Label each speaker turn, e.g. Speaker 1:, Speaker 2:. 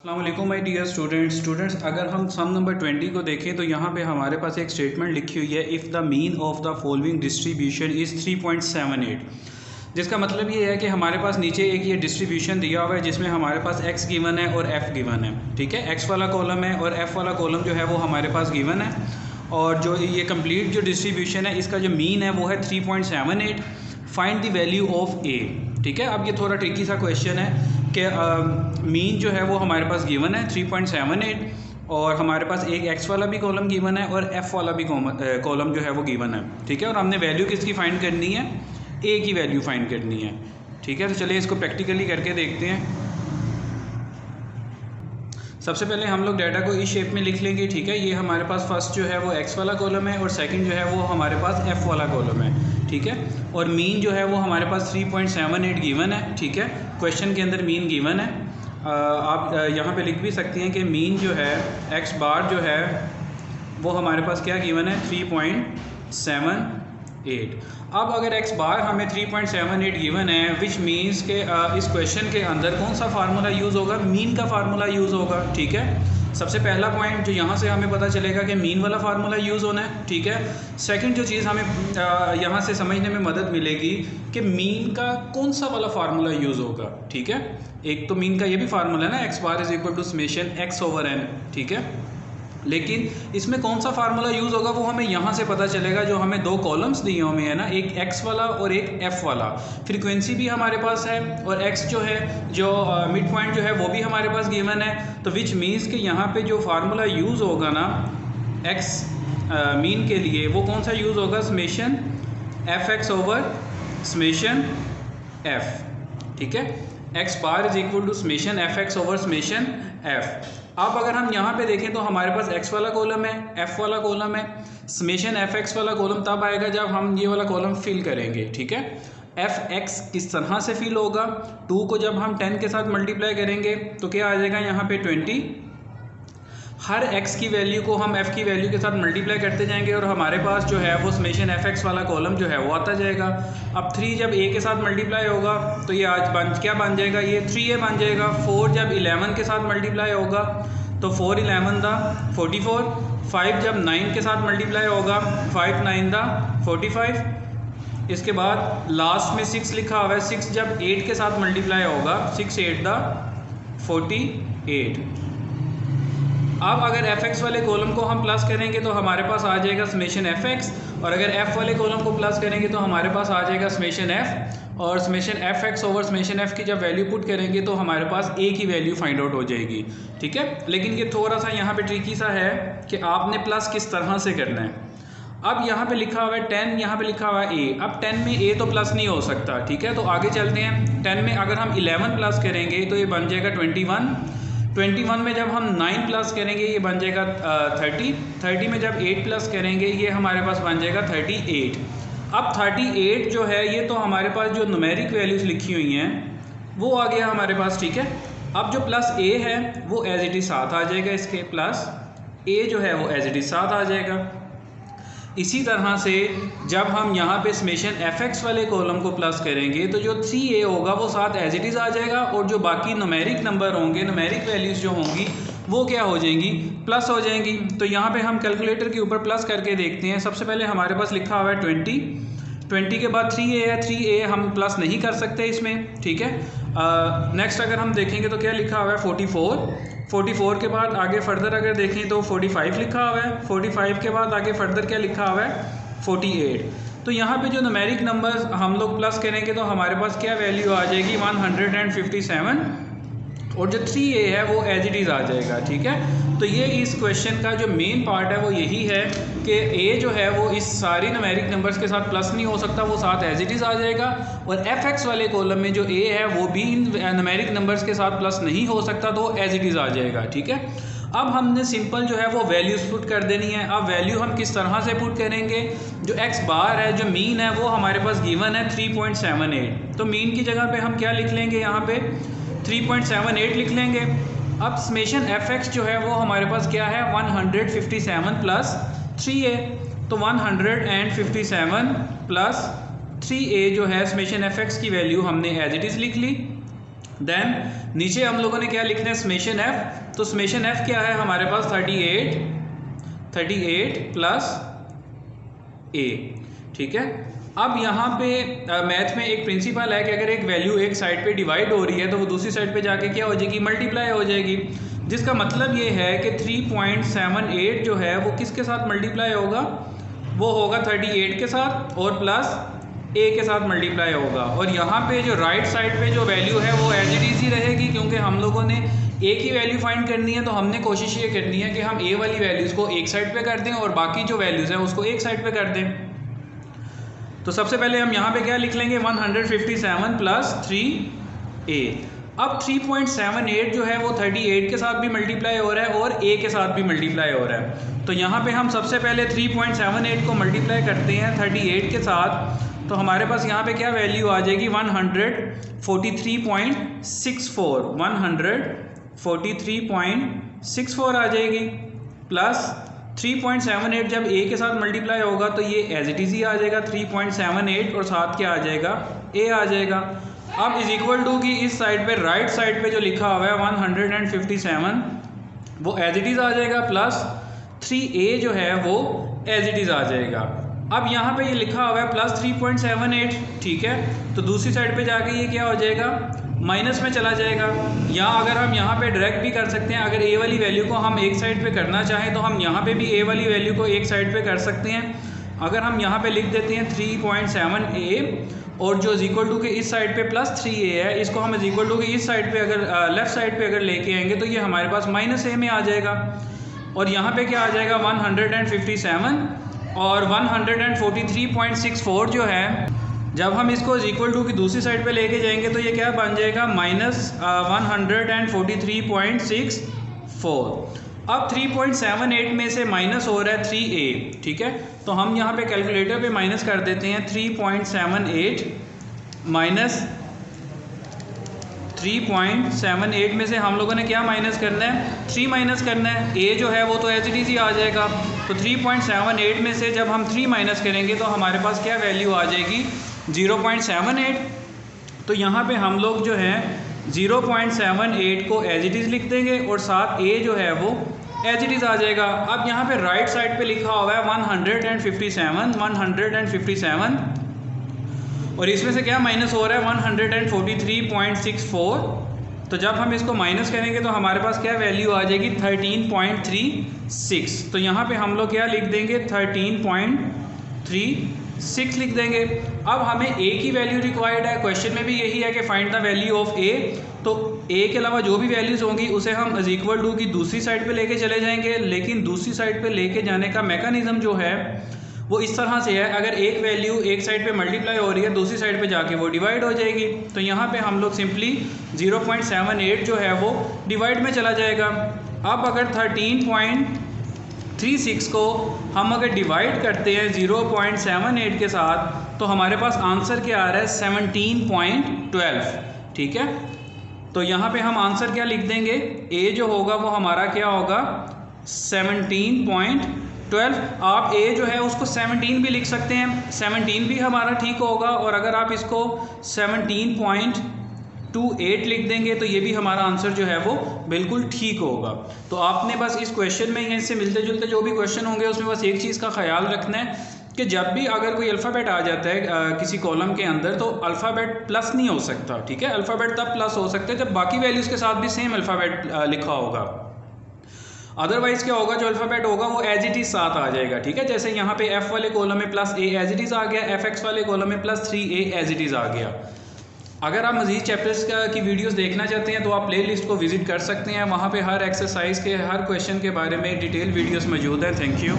Speaker 1: अस्सलामुअलैकुम my dear students, अगर हम सम नंबर 20 को देखें तो यहाँ पे हमारे पास एक स्टेटमेंट लिखी हुई है, if the mean of the following distribution is 3.78, जिसका मतलब ये है कि हमारे पास नीचे एक ये डिस्ट्रीब्यूशन दिया हुआ है जिसमें हमारे पास x गिवन है और f गिवन है। ठीक है, x वाला कॉलम है और f वाला कॉलम जो है वो हमारे पास गिवन है, और जो ये कंप्लीट जो डिस्ट्रीब्यूशन है इसका जो मीन है वो है 3.78। Find the value of a। ठीक है, अब ये थोड़ा ट्रिकी सा क्वेश्चन है कि मीन जो है वो हमारे पास गिवन है 3.78, और हमारे पास एक x वाला भी कॉलम गिवन है और f वाला भी कॉलम जो है वो गिवन है। ठीक है, और हमने वैल्यू किसकी फ़ाइंड करनी है? a की वैल्यू फ़ाइंड करनी है। ठीक है, तो चलिए इसको प्रैक्टिकली करके देखते हैं। सबसे पहले हम लोग डाटा को इस शेप में लिख लेंगे। ठीक है, ये हमारे पास फर्स्ट जो है वो x वाला कॉलम है और सेकंड जो है वो हमारे पास f वाला कॉलम है। ठीक है, और मीन जो है वो हमारे पास 3.78 गिवन है। ठीक है, क्वेश्चन के अंदर मीन गिवन है। आप यहाँ पे लिख भी सकते हैं कि मीन जो है x बार जो है वो हमारे पास क्या गिवन है? 3.78। अब अगर x बार हमें 3.78 गिवन है, विच मीन्स के इस क्वेश्चन के अंदर कौन सा फार्मूला यूज़ होगा? मीन का फार्मूला यूज़ होगा। ठीक है, सबसे पहला पॉइंट जो यहाँ से हमें पता चलेगा कि मीन वाला फार्मूला यूज़ होना है। ठीक है, सेकंड जो चीज़ हमें यहाँ से समझने में मदद मिलेगी कि मीन का कौन सा वाला फार्मूला यूज़ होगा। ठीक है, एक तो मीन का ये भी फार्मूला है ना, x bar is equal to summation x over n। ठीक है, लेकिन इसमें कौन सा फार्मूला यूज़ होगा वो हमें यहाँ से पता चलेगा। जो हमें दो कॉलम्स दिए हुए हैं ना, एक x वाला और एक f वाला, फ्रीक्वेंसी भी हमारे पास है और x जो है जो मिड पॉइंट जो है वो भी हमारे पास गिवन है। तो विच मीन्स कि यहाँ पे जो फार्मूला यूज़ होगा ना x मीन के लिए, वो कौन सा यूज़ होगा? Summation fx over summation f। ठीक है, x bar is equal to summation fx over summation f। अब अगर हम यहाँ पे देखें तो हमारे पास x वाला कॉलम है, f वाला कॉलम है। समेशन fx वाला कॉलम तब आएगा जब हम ये वाला कॉलम फिल करेंगे। ठीक है, fx किस तरह से फिल होगा? 2 को जब हम 10 के साथ मल्टीप्लाई करेंगे तो क्या आ जाएगा यहाँ पे 20। हर x की वैल्यू को हम f की वैल्यू के साथ मल्टीप्लाई करते जाएंगे और हमारे पास जो है वो समेशन fx वाला कॉलम जो है वो आता जाएगा। अब 3 जब a के साथ मल्टीप्लाई होगा तो ये आज क्या बन जाएगा? ये 3a बन जाएगा। 4 जब 11 के साथ मल्टीप्लाई होगा तो 4 11 दा 44। 5 जब 9 के साथ मल्टीप्लाई होगा 5 9 दा 45। इसके बाद लास्ट में 6 लिखा हुआ है, 6 जब 8 के साथ मल्टीप्लाई होगा 6 8 दा 48। अब अगर fx वाले कॉलम को हम प्लस करेंगे तो हमारे पास आ जाएगा समेशन fx, और अगर f वाले कॉलम को प्लस करेंगे तो हमारे पास आ जाएगा समेशन f, और summation fx over summation f की जब वैल्यू पुट करेंगे तो हमारे पास a की वैल्यू फाइंड आउट हो जाएगी। ठीक है, लेकिन ये थोड़ा सा यहाँ पे ट्रिकी सा है कि आपने प्लस किस तरह से करना है। अब यहाँ पे लिखा हुआ है 10, यहाँ पे लिखा हुआ है a। अब 10 में a तो प्लस नहीं हो सकता। ठीक है, तो आगे चलते हैं। 10 में अगर हम 11 प्लस करेंगे तो ये बन जाएगा 21 में जब हम 9 प्लस करेंगे ये बन जाएगा 30 में जब 8 प्लस करेंगे ये हमारे पास बन जाएगा 38। अब 38 जो है ये तो हमारे पास जो न्यूमेरिक वैल्यूज़ लिखी हुई हैं वो आ गया हमारे पास। ठीक है, अब जो प्लस a है वो एज इट इज़ साथ आ जाएगा, इसके प्लस a जो है वो एज इट इज़ साथ आ जाएगा। इसी तरह से जब हम यहाँ पे समेशन fx वाले कॉलम को प्लस करेंगे तो जो 3a होगा वो साथ एज इट इज़ आ जाएगा, और जो बाकी न्यूमेरिक नंबर होंगे, न्यूमेरिक वैल्यूज़ जो होंगी वो क्या हो जाएंगी? प्लस हो जाएंगी। तो यहाँ पे हम कैलकुलेटर के ऊपर प्लस करके देखते हैं। सबसे पहले हमारे पास लिखा हुआ है 20 के बाद 3a है, 3a हम प्लस नहीं कर सकते इसमें। ठीक है, नेक्स्ट अगर हम देखेंगे तो क्या लिखा हुआ है 44 के बाद आगे फर्दर अगर देखें तो 45 लिखा हुआ है। 45 के बाद आगे फर्दर क्या लिखा हुआ है? 48। तो यहाँ पे जो न्यूमेरिक नंबर्स हम लोग प्लस करेंगे तो हमारे पास क्या वैल्यू आ जाएगी? 157, और जो 3a है वो एज इट इज़ आ जाएगा। ठीक है, तो ये इस क्वेश्चन का जो मेन पार्ट है वो यही है कि a जो है वो इस सारी न्यूमेरिक नंबर्स के साथ प्लस नहीं हो सकता, वो साथ एज इट इज़ आ जाएगा, और fx वाले कॉलम में जो a है वो भी इन न्यूमेरिक नंबर्स के साथ प्लस नहीं हो सकता, तो एज इट इज़ आ जाएगा। ठीक है, अब हमने सिंपल जो है वो वैल्यूज़ पुट कर देनी है। अब वैल्यू हम किस तरह से पुट करेंगे? जो x बार है, जो मीन है, वो हमारे पास गिवन है 3.78, तो मीन की जगह पे हम क्या लिख लेंगे? यहाँ पे 3.78 लिख लेंगे। अब समेशन fx जो है वो हमारे पास क्या है? 157 प्लस 3a, तो 157 प्लस 3a जो है समेशन fx की वैल्यू हमने एज इट इज़ लिख ली। देन नीचे हम लोगों ने क्या लिखना है, समेशन एफ। तो समेशन एफ क्या है हमारे पास 38 प्लस ए, ठीक है। अब यहाँ पे मैथ में एक प्रिंसिपल है कि अगर एक वैल्यू एक साइड पे डिवाइड हो रही है तो वो दूसरी साइड पे जाके क्या हो जाएगी, मल्टीप्लाई हो जाएगी। जिसका मतलब ये है कि 3.78 जो है वो किसके साथ मल्टीप्लाई होगा, वो होगा 38 के साथ और प्लस ए के साथ मल्टीप्लाई होगा। और यहाँ पे जो राइट साइड पे जो वैल्यू है वो एज इट इज ही रहेगी, क्योंकि हम लोगों ने ए की वैल्यू फाइंड करनी है। तो हमने कोशिश ये करनी है कि हम ए वाली वैल्यूज़ को एक साइड पे कर दें और बाकी जो वैल्यूज़ हैं उसको एक साइड पे कर दें। तो सबसे पहले हम यहाँ पे क्या लिख लेंगे, 157 प्लस 3a। अब 3.78 जो है वो 38 के साथ भी मल्टीप्लाई हो रहा है और a के साथ भी मल्टीप्लाई हो रहा है। तो यहाँ पे हम सबसे पहले 3.78 को मल्टीप्लाई करते हैं 38 के साथ, तो हमारे पास यहाँ पे क्या वैल्यू आ जाएगी, 143.64 आ जाएगी। प्लस 3.78 जब a के साथ मल्टीप्लाई होगा तो ये एज इट इज ही आ जाएगा 3.78 और साथ क्या आ जाएगा, a आ जाएगा। अब इज इक्वल टू की इस साइड पे राइट साइड पे जो लिखा हुआ है 157 वो एज इट इज आ जाएगा, प्लस 3a जो है वो एज इट इज आ जाएगा। अब यहाँ पे ये लिखा हुआ है प्लस 3.78, ठीक है। तो दूसरी साइड पे जाके ये क्या हो जाएगा, माइनस में चला जाएगा। या अगर हम यहाँ पे डायरेक्ट भी कर सकते हैं, अगर a वाली वैल्यू को हम एक साइड पे करना चाहें तो हम यहाँ पे भी a वाली वैल्यू को एक साइड पे कर सकते हैं। अगर हम यहाँ पे लिख देते हैं 3.7a और जो इज इक्वल टू के इस साइड पे प्लस 3a है, इसको हम इज इक्वल टू के इस साइड पे अगर लेफ्ट साइड पे अगर लेके आएंगे तो ये हमारे पास माइनस a में आ जाएगा। और यहाँ पे क्या आ जाएगा 157 और 143.64 जो है, जब हम इसको इज इक्वल टू की दूसरी साइड पे लेके जाएंगे तो ये क्या बन जाएगा, माइनस 143.64। अब 3.78 में से माइनस हो रहा है 3a, ठीक है। तो हम यहाँ पे कैलकुलेटर पे माइनस कर देते हैं 3.78 माइनस 3.78 में से हम लोगों ने क्या माइनस करना है, 3 माइनस करना है। a जो है वो तो एज इट इज ही आ जाएगा। तो 3.78 में से जब हम 3 माइनस करेंगे तो हमारे पास क्या वैल्यू आ जाएगी, 0.78। तो यहाँ पे हम लोग जो है 0.78 को एज इट इज़ लिख देंगे और साथ a जो है वो एज इट इज़ आ जाएगा। अब यहाँ पे राइट साइड पे लिखा हुआ है 157 और इसमें से क्या माइनस हो रहा है 143.64। तो जब हम इसको माइनस करेंगे तो हमारे पास क्या वैल्यू आ जाएगी 13.36। तो यहाँ पे हम लोग क्या लिख देंगे 13.36 लिख देंगे। अब हमें a की वैल्यू रिक्वायर्ड है, क्वेश्चन में भी यही है कि find the value of a। तो a के अलावा जो भी वैल्यूज़ होंगी उसे हम इज इक्वल टू की दूसरी साइड पे लेके चले जाएंगे। लेकिन दूसरी साइड पे लेके जाने का मैकेनिज्म जो है वो इस तरह से है, अगर एक वैल्यू एक साइड पे मल्टीप्लाई हो रही है दूसरी साइड पे जाके वो डिवाइड हो जाएगी। तो यहाँ पे हम लोग सिंपली 0.78 जो है वो डिवाइड में चला जाएगा। अब अगर 13.36 को हम अगर डिवाइड करते हैं 0.78 के साथ तो हमारे पास आंसर क्या आ रहा है 17.12, ठीक है। तो यहाँ पे हम आंसर क्या लिख देंगे, a जो होगा वो हमारा क्या होगा 17.12। आप a जो है उसको 17 भी लिख सकते हैं, 17 भी हमारा ठीक होगा। और अगर आप इसको 17.28 लिख देंगे तो ये भी हमारा आंसर जो है वो बिल्कुल ठीक होगा। तो आपने बस इस क्वेश्चन में इससे मिलते जुलते जो भी क्वेश्चन होंगे उसमें बस एक चीज़ का ख्याल रखना है कि जब भी अगर कोई अल्फ़ाबेट आ जाता है किसी कॉलम के अंदर तो अल्फ़ाबेट प्लस नहीं हो सकता, ठीक है। अल्फ़ाबेट तब प्लस हो सकता है जब बाकी वैल्यूज़ के साथ भी सेम अल्फ़ाबेट लिखा होगा। अदरवाइज़ क्या होगा, जो अल्फ़ाबेट होगा वो एज इट इज़ साथ आ जाएगा, ठीक है। जैसे यहाँ पे f वाले कॉलम में plus a as it is आ गया, fx वाले कॉलम में plus 3a as it is आ गया। अगर आप मज़ीद चैप्टर्स की वीडियोस देखना चाहते हैं तो आप प्लेलिस्ट को विज़िट कर सकते हैं, वहाँ पे हर एक्सरसाइज के हर क्वेश्चन के बारे में डिटेल वीडियोस मौजूद हैं। Thank you.